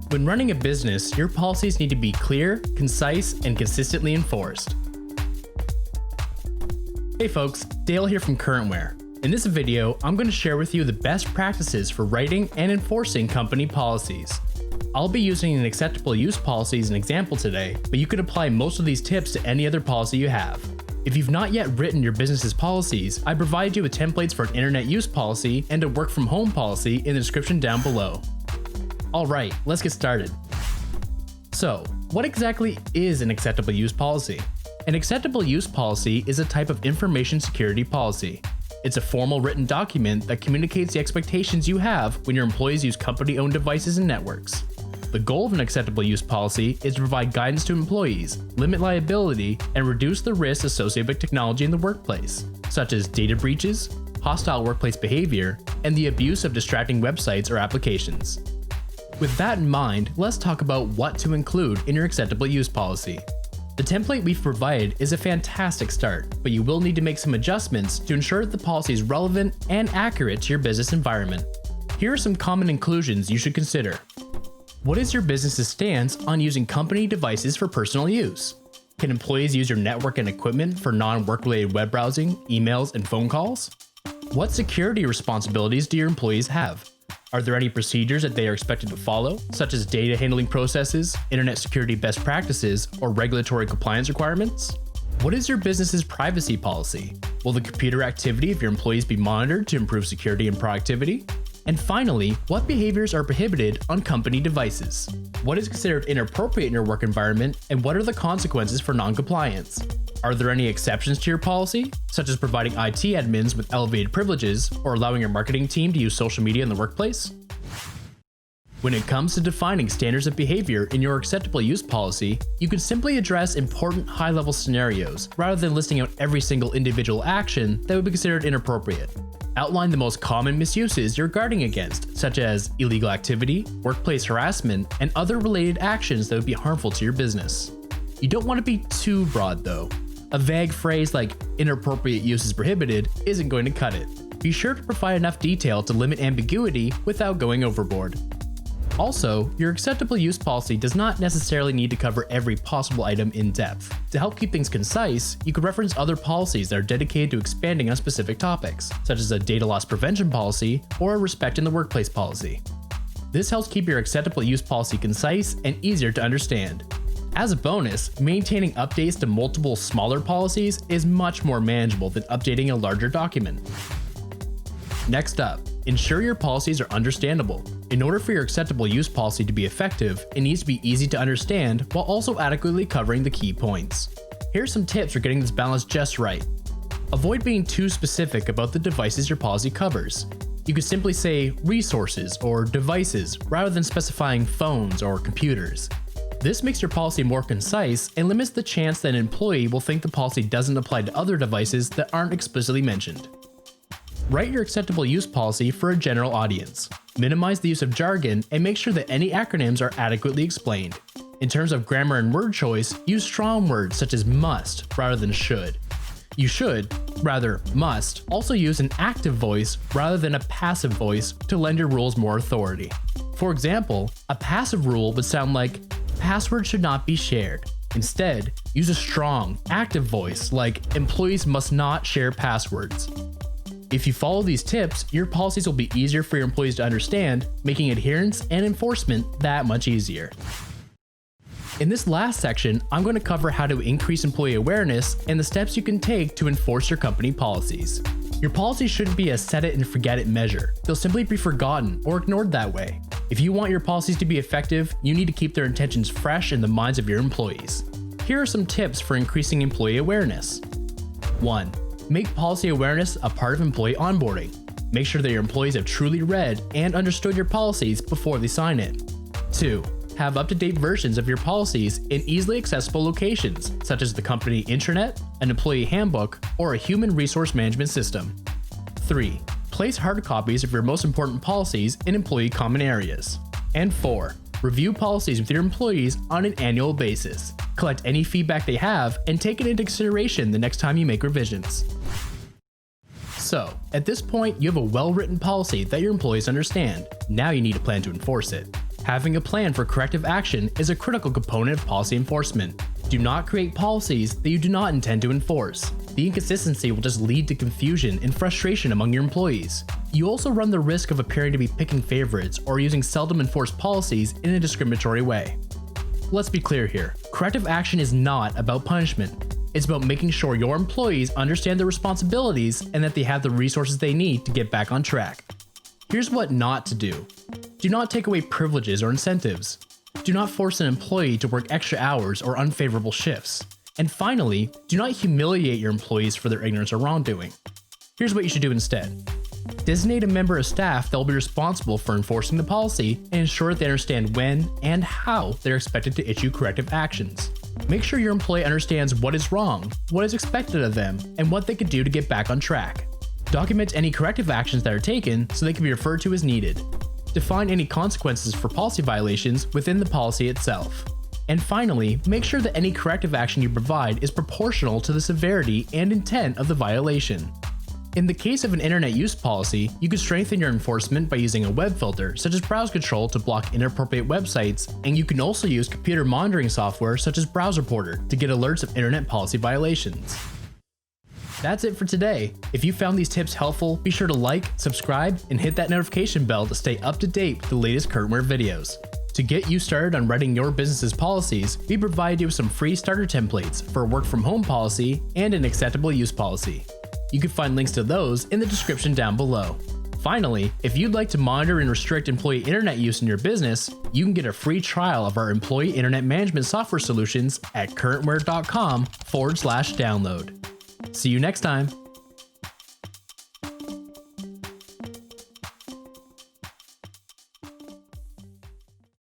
When running a business, your policies need to be clear, concise, and consistently enforced. Hey folks, Dale here from Currentware. In this video, I'm going to share with you the best practices for writing and enforcing company policies. I'll be using an acceptable use policy as an example today, but you could apply most of these tips to any other policy you have. If you've not yet written your business's policies, I provide you with templates for an internet use policy and a work from home policy in the description down below. Alright, let's get started. So, what exactly is an acceptable use policy? An acceptable use policy is a type of information security policy. It's a formal written document that communicates the expectations you have when your employees use company-owned devices and networks. The goal of an acceptable use policy is to provide guidance to employees, limit liability, and reduce the risks associated with technology in the workplace, such as data breaches, hostile workplace behavior, and the abuse of distracting websites or applications. With that in mind, let's talk about what to include in your acceptable use policy. The template we've provided is a fantastic start, but you will need to make some adjustments to ensure that the policy is relevant and accurate to your business environment. Here are some common inclusions you should consider. What is your business's stance on using company devices for personal use? Can employees use your network and equipment for non-work related web browsing, emails, and phone calls? What security responsibilities do your employees have? Are there any procedures that they are expected to follow, such as data handling processes, internet security best practices, or regulatory compliance requirements? What is your business's privacy policy? Will the computer activity of your employees be monitored to improve security and productivity? And finally, what behaviors are prohibited on company devices? What is considered inappropriate in your work environment, and what are the consequences for non-compliance? Are there any exceptions to your policy, such as providing IT admins with elevated privileges or allowing your marketing team to use social media in the workplace? When it comes to defining standards of behavior in your acceptable use policy, you can simply address important high-level scenarios rather than listing out every single individual action that would be considered inappropriate. Outline the most common misuses you're guarding against, such as illegal activity, workplace harassment, and other related actions that would be harmful to your business. You don't want to be too broad though. A vague phrase like inappropriate use is prohibited isn't going to cut it. Be sure to provide enough detail to limit ambiguity without going overboard. Also, your acceptable use policy does not necessarily need to cover every possible item in depth. To help keep things concise, you could reference other policies that are dedicated to expanding on specific topics, such as a data loss prevention policy or a respect in the workplace policy. This helps keep your acceptable use policy concise and easier to understand. As a bonus, maintaining updates to multiple smaller policies is much more manageable than updating a larger document. Next up, ensure your policies are understandable. In order for your acceptable use policy to be effective, it needs to be easy to understand while also adequately covering the key points. Here are some tips for getting this balance just right. Avoid being too specific about the devices your policy covers. You could simply say resources or devices rather than specifying phones or computers. This makes your policy more concise and limits the chance that an employee will think the policy doesn't apply to other devices that aren't explicitly mentioned. Write your acceptable use policy for a general audience. Minimize the use of jargon and make sure that any acronyms are adequately explained. In terms of grammar and word choice, use strong words such as must rather than should. You should, rather must, also use an active voice rather than a passive voice to lend your rules more authority. For example, a passive rule would sound like, passwords should not be shared. Instead, use a strong, active voice like employees must not share passwords. If you follow these tips, your policies will be easier for your employees to understand, making adherence and enforcement that much easier. In this last section, I'm going to cover how to increase employee awareness and the steps you can take to enforce your company policies. Your policies shouldn't be a set it and forget it measure. They'll simply be forgotten or ignored that way. If you want your policies to be effective, you need to keep their intentions fresh in the minds of your employees. Here are some tips for increasing employee awareness. 1. Make policy awareness a part of employee onboarding. Make sure that your employees have truly read and understood your policies before they sign it. 2. Have up-to-date versions of your policies in easily accessible locations, such as the company intranet, an employee handbook, or a human resource management system. 3. Place hard copies of your most important policies in employee common areas. And 4. Review policies with your employees on an annual basis. Collect any feedback they have and take it into consideration the next time you make revisions. So, at this point, you have a well-written policy that your employees understand. Now you need a plan to enforce it. Having a plan for corrective action is a critical component of policy enforcement. Do not create policies that you do not intend to enforce. The inconsistency will just lead to confusion and frustration among your employees. You also run the risk of appearing to be picking favorites or using seldom enforced policies in a discriminatory way. Let's be clear here. Corrective action is not about punishment. It's about making sure your employees understand their responsibilities and that they have the resources they need to get back on track. Here's what not to do. Do not take away privileges or incentives. Do not force an employee to work extra hours or unfavorable shifts. And finally, do not humiliate your employees for their ignorance or wrongdoing. Here's what you should do instead. Designate a member of staff that will be responsible for enforcing the policy and ensure that they understand when and how they're expected to issue corrective actions. Make sure your employee understands what is wrong, what is expected of them, and what they could do to get back on track. Document any corrective actions that are taken so they can be referred to as needed. Define any consequences for policy violations within the policy itself. And finally, make sure that any corrective action you provide is proportional to the severity and intent of the violation. In the case of an internet use policy, you could strengthen your enforcement by using a web filter such as Browse Control to block inappropriate websites, and you can also use computer monitoring software such as Browse Reporter to get alerts of internet policy violations. That's it for today. If you found these tips helpful, be sure to like, subscribe, and hit that notification bell to stay up to date with the latest Currentware videos. To get you started on writing your business's policies, we provide you with some free starter templates for a work from home policy and an acceptable use policy. You can find links to those in the description down below. Finally, if you'd like to monitor and restrict employee internet use in your business, you can get a free trial of our employee internet management software solutions at currentware.com/download. See you next time.